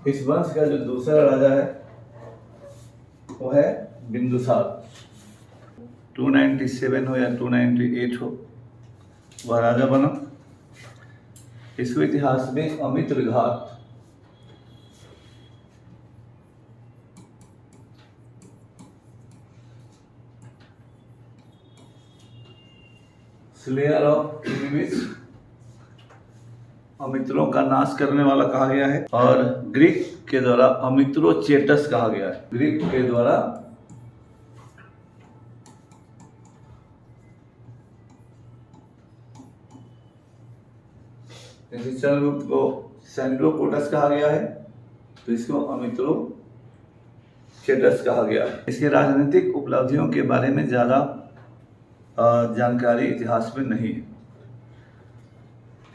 इस वंश का जो दूसरा राजा है वो है बिंदुसार। 297 हो या 298 हो, वह राजा बना। इसको इतिहास में अमित्रघात, स्लेयर ऑफ एनिमीज, अमित्रों का नाश करने वाला कहा गया है। और ग्रीक के द्वारा अमित्रोचेटस कहा गया है। ग्रीक के द्वारा चंद्रगुप्त को सैंड्रोकोटस कहा गया है, तो इसको अमित्रोचेटस कहा गया है। इसके राजनीतिक उपलब्धियों के बारे में ज़्यादा जानकारी इतिहास में नहीं है,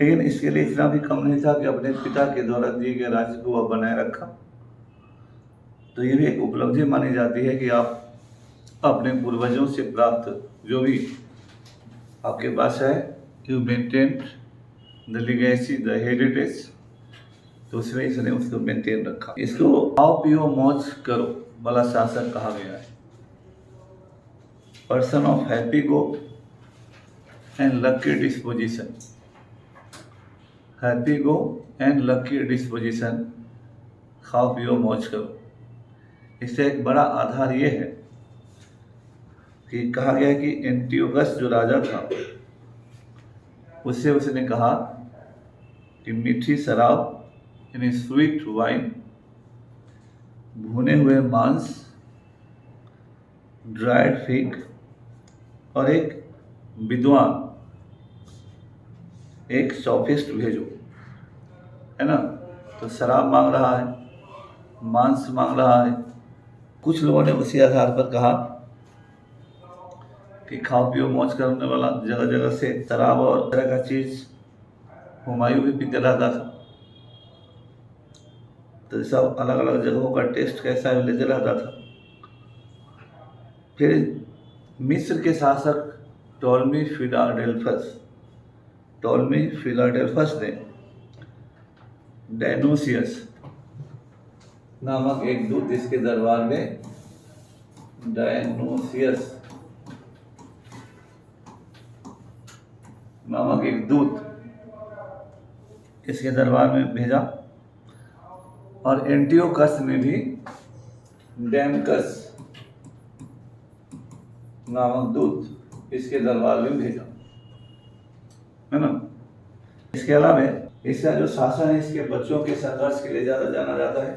लेकिन इसके लिए इतना भी कम नहीं था कि अपने पिता के द्वारा दिए गए राज्य को वह बनाए रखा। तो ये भी एक उपलब्धि मानी जाती है कि आप अपने पूर्वजों से प्राप्त जो भी आपके पास है, you maintain the legacy, the heritage, तो उसमें इसने उसको मेंटेन रखा। इसको आओ पियो मौज करो वाला शासक कहा गया है। Person of happy go and lucky disposition, happy go and lucky disposition, खाओ पियो मौज करो। इससे एक बड़ा आधार ये है कि कहा गया कि एंटियोकस जो राजा था उससे उसने कहा कि मीठी शराब यानी स्वीट वाइन, भुने हुए मांस, ड्राइड फिग और एक विद्वान, एक सॉफिस्ट भेजो, है ना। तो शराब मांग रहा है, मांस मांग रहा है। कुछ लोगों ने उसी आधार पर कहा कि खाओ पियो मौज करने वाला, जगह जगह से शराब और तरह का चीज हुमायूं भी पीते रहता था, तो सब अलग अलग जगहों का टेस्ट कैसा है लेते रहता था। फिर मिस्र के शासक टॉलमी फिलाडेल्फस ने डायनोसियस नामक एक दूत इसके दरबार में, डायनोसियस नामक एक दूत इसके दरबार में भेजा, और एंटियोकस ने भी डैमकस नामक दूत इसके दरबार में भेजा, है ना। इसके अलावा इसका जो शासन है, इसके बच्चों के संघर्ष के लिए ज्यादा जाना जाता है।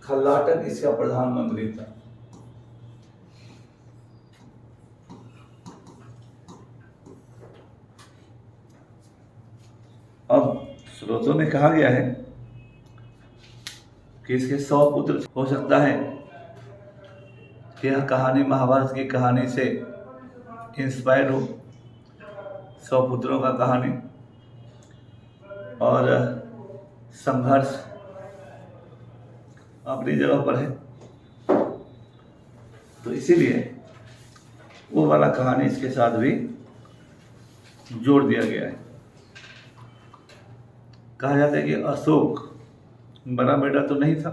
खल्लाटन इसका प्रधानमंत्री था। अब स्रोतों में कहा गया है कि इसके 100 पुत्र हो सकता है कि यह कहानी महाभारत की कहानी से इंस्पायर्ड हो। 100 पुत्रों का कहानी और संघर्ष अपनी जगह पर है, तो इसीलिए वो वाला कहानी इसके साथ भी जोड़ दिया गया है। कहा जाता है कि अशोक बड़ा बेटा तो नहीं था,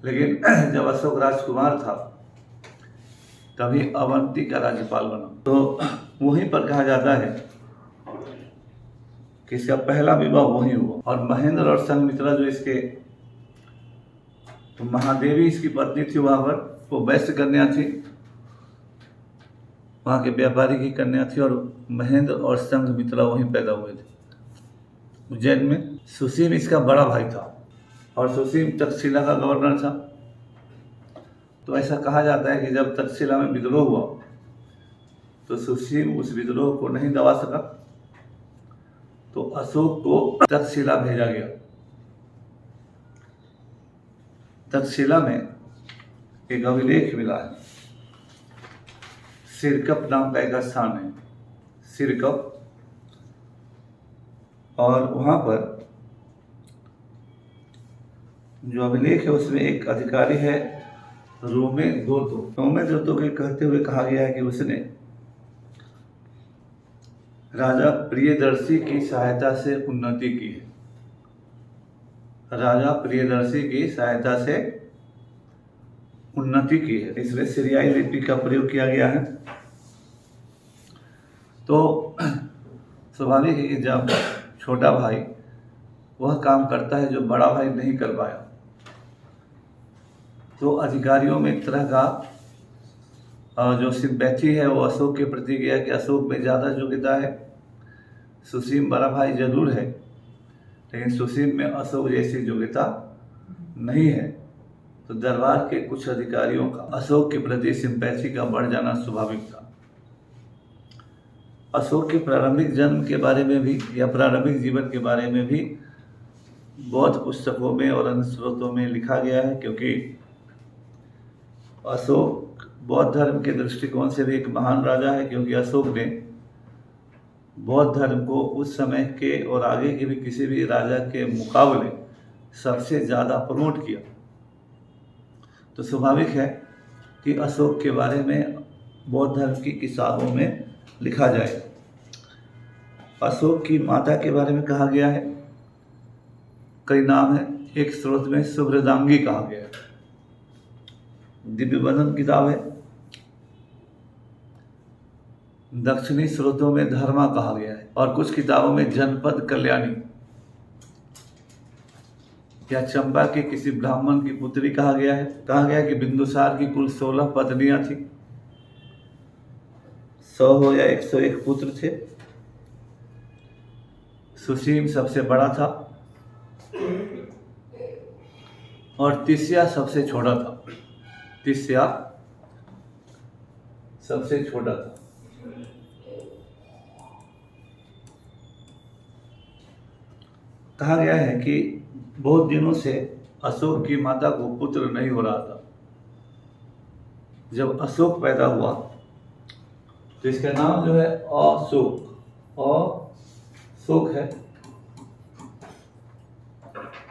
लेकिन जब अशोक राजकुमार था तभी अवंती का राज्यपाल बना। तो वहीं पर कहा जाता है कि इसका पहला विवाह वहीं हुआ, और महेंद्र और संघमित्रा जो इसके, तो महादेवी इसकी पत्नी थी वहां पर, वो वैश्य कन्या थी, वहां के व्यापारी की कन्या थी, और महेंद्र और संघमित्रा वहीं पैदा हुए थे उज्जैन में। सुसीम इसका बड़ा भाई था, और सुसीम तक्षशिला का गवर्नर था। तो ऐसा कहा जाता है कि जब तक्षशिला में विद्रोह हुआ तो सुसीम उस विद्रोह को नहीं दबा सका, तो अशोक को तक्षशिला भेजा गया। तक्षशिला में एक अभिलेख मिला है, सिरकप नाम का एक स्थान है, सिरकप, और वहां पर जो अभिलेख है उसमें एक अधिकारी है रोमेदोतो के कहते हुए कहा गया है कि उसने राजा प्रियदर्शी की सहायता से उन्नति की है। राजा प्रियदर्शी की सहायता से उन्नति की है। इसमें सीरियाई लिपि का प्रयोग किया गया है। तो स्वाभाविक है कि जब छोटा भाई वह काम करता है जो बड़ा भाई नहीं कर पाया, तो अधिकारियों में एक तरह का जो सिंपैथी है वो अशोक के प्रति गया कि अशोक में ज़्यादा योग्यता है। सुसीम बड़ा भाई जरूर है, लेकिन सुसीम में अशोक जैसी योग्यता नहीं है। तो दरबार के कुछ अधिकारियों का अशोक के प्रति सिंपैथी का बढ़ जाना स्वाभाविक था। अशोक के प्रारंभिक जन्म के बारे में भी या प्रारंभिक जीवन के बारे में भी बौद्ध पुस्तकों में और अन्य स्रोतों में लिखा गया है, क्योंकि अशोक बौद्ध धर्म के दृष्टिकोण से भी एक महान राजा है, क्योंकि अशोक ने बौद्ध धर्म को उस समय के और आगे के भी किसी भी राजा के मुकाबले सबसे ज़्यादा प्रमोट किया। तो स्वाभाविक है कि अशोक के बारे में बौद्ध धर्म की किताबों में लिखा जाए। अशोक की माता के बारे में कहा गया है, कई नाम है। एक स्रोत में सुभ्रदांगी कहा गया है, दिव्यबंधन किताब है। दक्षिणी स्रोतों में धर्मा कहा गया है, और कुछ किताबों में जनपद कल्याणी या चंपा के किसी ब्राह्मण की पुत्री कहा गया है। कहा गया कि बिंदुसार की कुल 16 पत्नियां थी, 100 हो या 101 पुत्र थे। सुसीम सबसे बड़ा था और तिस्या सबसे छोटा था। तिस्या सबसे छोटा था। कहा गया है कि बहुत दिनों से अशोक की माता को पुत्र नहीं हो रहा था। जब अशोक पैदा हुआ तो इसका नाम जो है अशोक है।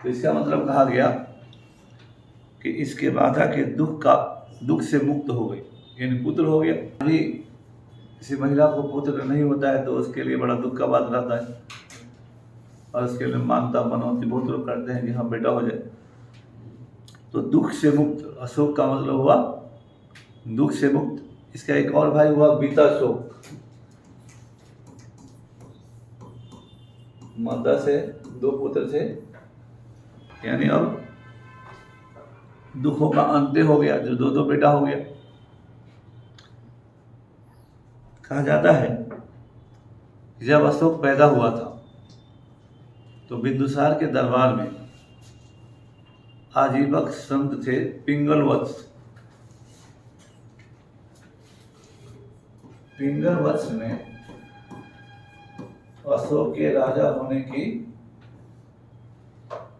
तो इसका मतलब कहा गया कि इसके माता के दुख से मुक्त हो गई, यानी पुत्र हो गया। अभी किसी महिला को पुत्र नहीं होता है तो उसके लिए बड़ा दुख का बात रहता है, और उसके लिए मानता मनौती बहुत लोग करते हैं कि हाँ बेटा हो जाए। तो दुख से मुक्त अशोक का मतलब हुआ दुख से मुक्त। इसका एक और भाई हुआ बीताशोक। माता से 2 पुत्र थे, यानी अब दुखों का अंत्य हो गया, जो 2 बेटा हो गया। कहा जाता है जब अशोक पैदा हुआ था तो बिंदुसार के दरबार में आजीवक संत थे पिंगलवत्स। पिंगलवत्स ने अशोक के राजा होने की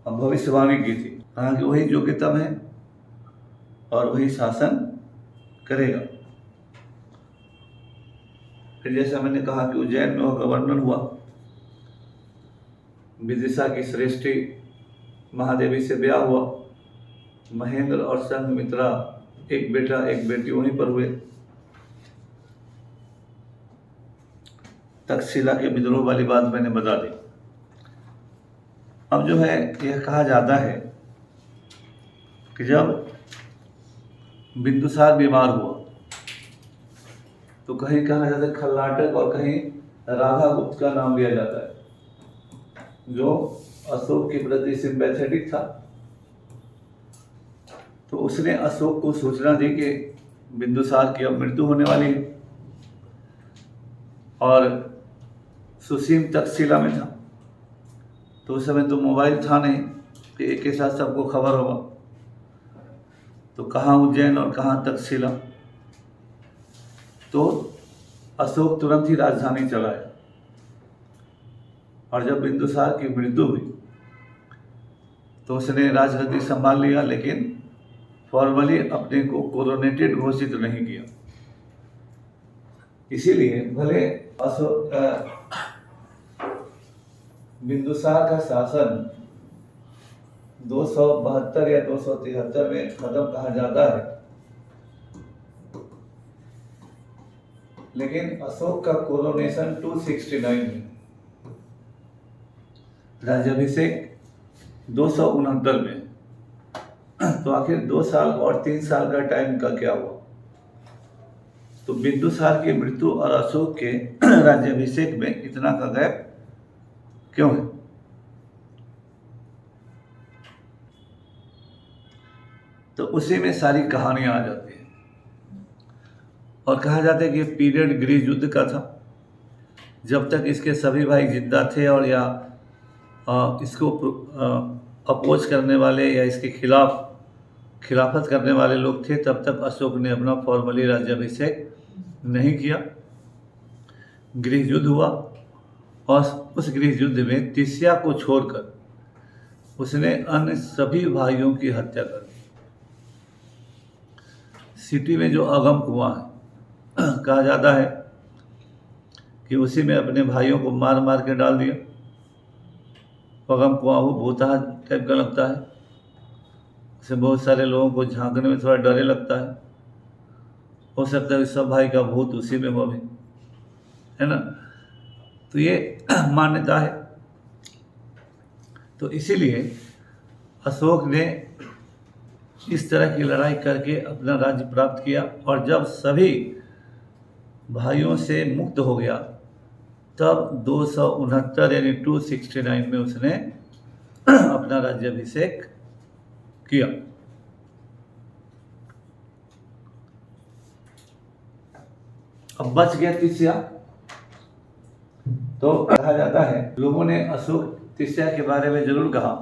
भविष्यवाणी की थी। कहा कि वही योग्यतम है और वही शासन करेगा। फिर जैसा मैंने कहा कि उज्जैन में वह गवर्नर हुआ। विदिशा की श्रेष्ठी महादेवी से ब्याह हुआ। महेंद्र और संघमित्रा एक बेटा एक बेटी वहीं पर हुए। तक्षशिला के विद्रोह वाली बात मैंने बता दी। अब जो है यह कहा जाता है कि जब बिंदुसार बीमार हुआ तो कहीं कहा जाता है खल्लाटक और कहीं राधा गुप्त का नाम लिया जाता है, जो अशोक के प्रति सिंपैथेटिक था। तो उसने अशोक को सूचना दी कि बिंदुसार की अब मृत्यु होने वाली है, और सुसीम तक्षशिला में था। तो उस समय तो मोबाइल था नहीं कि एक के साथ सबको खबर होगा। तो कहाँ उज्जैन और कहाँ तक्षशिला। तो अशोक तुरंत ही राजधानी चला आया, और जब बिंदुसार की मृत्यु हुई तो उसने राजगद्दी संभाल लिया, लेकिन फॉर्मली अपने को कोरोनेटेड घोषित नहीं किया। इसीलिए भले अशोक बिंदुसार का शासन 272 या 273 में खत्म कहा जाता है, लेकिन अशोक का कोरोनेशन 269 में, राज्याभिषेक 269 में। तो आखिर 2 साल और 3 साल का टाइम का क्या हुआ? तो बिंदुसार की मृत्यु और अशोक के राज्याभिषेक में इतना का गैप क्यों है? तो उसी में सारी कहानियां आ जाती है और कहा जाता है कि ये पीरियड गृह युद्ध का था, जब तक इसके सभी भाई जिंदा थे और या इसको अपोज करने वाले या इसके खिलाफत करने वाले लोग थे, तब तक अशोक ने अपना फॉर्मली राज्याभिषेक नहीं किया। गृह युद्ध हुआ और उस गृह युद्ध में तिस्या को छोड़कर उसने अन्य सभी भाइयों की हत्या कर दी। सिटी में जो अगम कुआं है, कहा जाता है कि उसी में अपने भाइयों को मार मार के डाल दिया। अगम कुआं वो भूतहा टाइप का लगता है, उसे बहुत सारे लोगों को झांकने में थोड़ा डरे लगता है। हो सकता है सब भाई का भूत उसी में हो भी, है ना। तो ये मान्यता है। तो इसीलिए अशोक ने इस तरह की लड़ाई करके अपना राज्य प्राप्त किया और जब सभी भाइयों से मुक्त हो गया तब 269 यानी 269 में उसने अपना राज्याभिषेक किया। अब बच गया तिस्या। तो कहा जाता है, लोगों ने अशोक तिस्या के बारे में जरूर कहा,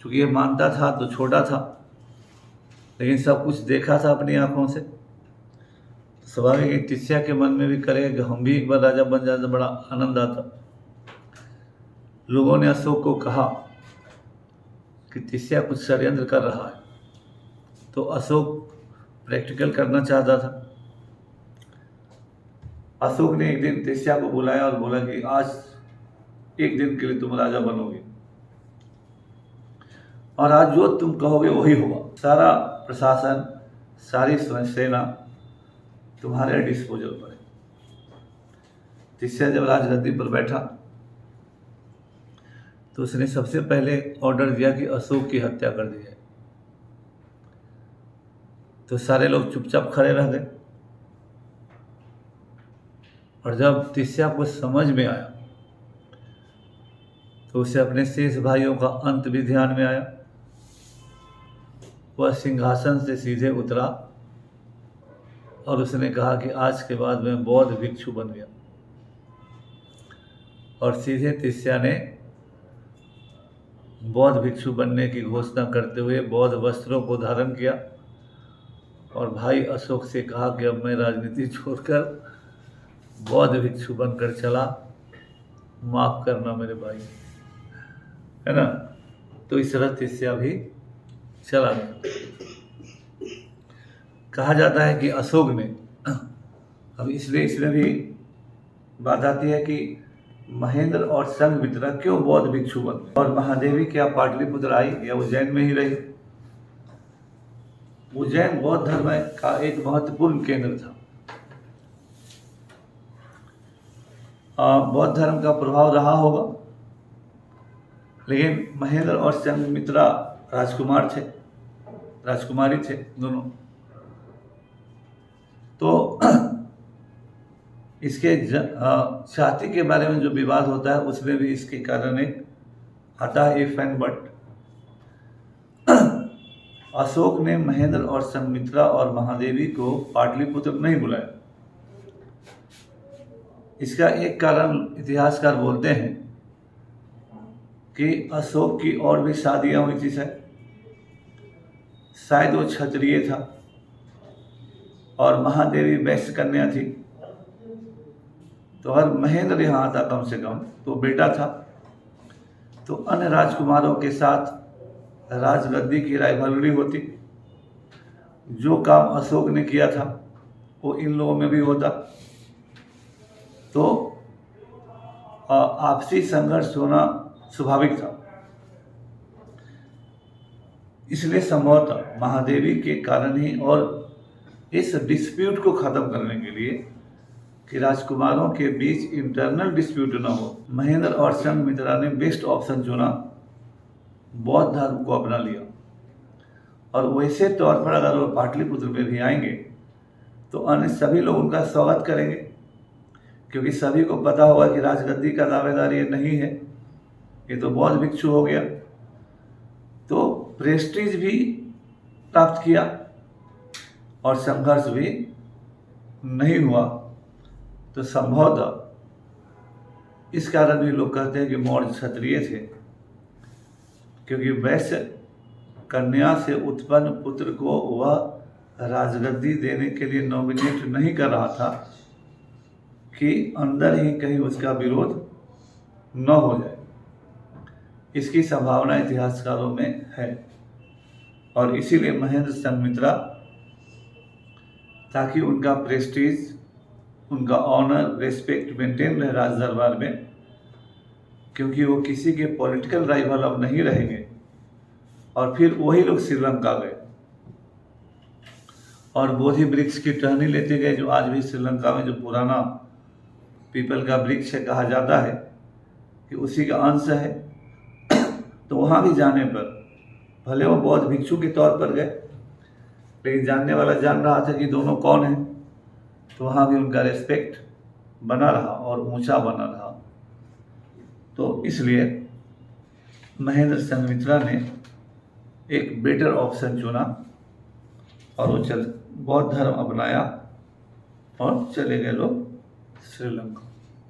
क्योंकि ये मानता था तो छोटा था, लेकिन सब कुछ देखा था अपनी आंखों से। स्वाभाविक है तिस्या के मन में भी करेगा कि हम भी एक बार राजा बन जाते, बड़ा आनंद आता। लोगों ने अशोक को कहा कि तिस्या कुछ षड्यंत्र कर रहा है, तो अशोक प्रैक्टिकल करना चाहता था। अशोक ने एक दिन तिस्या को बुलाया और बोला कि आज एक दिन के लिए तुम राजा बनोगे और आज जो तुम कहोगे वही होगा। सारा प्रशासन, सारी सेना तुम्हारे डिस्पोजल पर है। तिस्या जब राजगद्दी पर बैठा तो उसने सबसे पहले ऑर्डर दिया कि अशोक की हत्या कर दी जाए। तो सारे लोग चुपचाप खड़े रह गए और जब तिस्या को समझ में आया तो उसे अपने शेष भाइयों का अंत भी ध्यान में आया। वह सिंहासन से सीधे उतरा और उसने कहा कि आज के बाद मैं बौद्ध भिक्षु बन गया। और सीधे तिस्या ने बौद्ध भिक्षु बनने की घोषणा करते हुए बौद्ध वस्त्रों को धारण किया और भाई अशोक से कहा कि अब मैं राजनीति छोड़कर बौद्ध भिक्षु बनकर चला, माफ करना मेरे भाई, है ना। तो इस तरह तिस्या भी चला गया। कहा जाता है कि अशोक ने, अब इसलिए इसमें भी बात आती है कि महेंद्र और संघमित्रा क्यों बौद्ध भिक्षु बने और महादेवी क्या पाटलिपुत्र आई या उज्जैन में ही रही। उज्जैन बौद्ध धर्म का एक महत्वपूर्ण केंद्र था। बौद्ध धर्म का प्रभाव रहा होगा, लेकिन महेंद्र और संघमित्रा राजकुमार थे, राजकुमारी थे दोनों। तो इसके छाती के बारे में जो विवाद होता है उसमें भी इसके कारण एक आता है इफ एंड बट। अशोक ने महेंद्र और संघमित्रा और महादेवी को पाटलिपुत्र नहीं बुलाया। इसका एक कारण इतिहासकार बोलते हैं कि अशोक की और भी शादियां हुई थी, शायद वो क्षत्रिय था और महादेवी वैश्य कन्या थी। तो अगर महेंद्र यहाँ आता कम से कम तो बेटा था, तो अन्य राजकुमारों के साथ राजगद्दी की राइवलरी होती। जो काम अशोक ने किया था वो इन लोगों में भी होता, तो आपसी संघर्ष होना स्वाभाविक था। इसलिए संभवतः महादेवी के कारण ही और इस डिस्प्यूट को खत्म करने के लिए कि राजकुमारों के बीच इंटरनल डिस्प्यूट न हो, महेंद्र और संघमित्रा ने बेस्ट ऑप्शन चुना बौद्ध धर्म को अपना लिया। और वैसे तौर पर अगर वो पाटलिपुत्र में भी आएंगे तो अन्य सभी लोग उनका स्वागत करेंगे, क्योंकि सभी को पता होगा कि राजगद्दी का दावेदार ये नहीं है, ये तो बौद्ध भिक्षु हो गया। तो प्रेस्टीज भी प्राप्त किया और संघर्ष भी नहीं हुआ। तो संभवतः इस कारण भी लोग कहते हैं कि मौर्य क्षत्रिय थे, क्योंकि वैश्य कन्या से उत्पन्न पुत्र को वह राजगद्दी देने के लिए नॉमिनेट नहीं कर रहा था कि अंदर ही कहीं उसका विरोध न हो जाए। इसकी संभावना इतिहासकारों में है और इसीलिए महेंद्र संघमित्रा, ताकि उनका प्रेस्टीज, उनका ऑनर, रेस्पेक्ट मेंटेन रहे राज दरबार में, क्योंकि वो किसी के पॉलिटिकल राइवल अब नहीं रहेंगे। और फिर वही लोग श्रीलंका गए और बोधि वृक्ष की टहनी लेते गए, जो आज भी श्रीलंका में जो पुराना पीपल का वृक्ष है कहा जाता है कि उसी का अंश है। तो वहाँ भी जाने पर भले वो बौद्ध भिक्षु के तौर पर गए, लेकिन जानने वाला जान रहा था कि दोनों कौन हैं, तो वहाँ भी उनका रेस्पेक्ट बना रहा और ऊंचा बना रहा। तो इसलिए महेंद्र संघमित्रा ने एक बेटर ऑप्शन चुना और वो बौद्ध धर्म अपनाया और चले गए लोग श्रीलंका।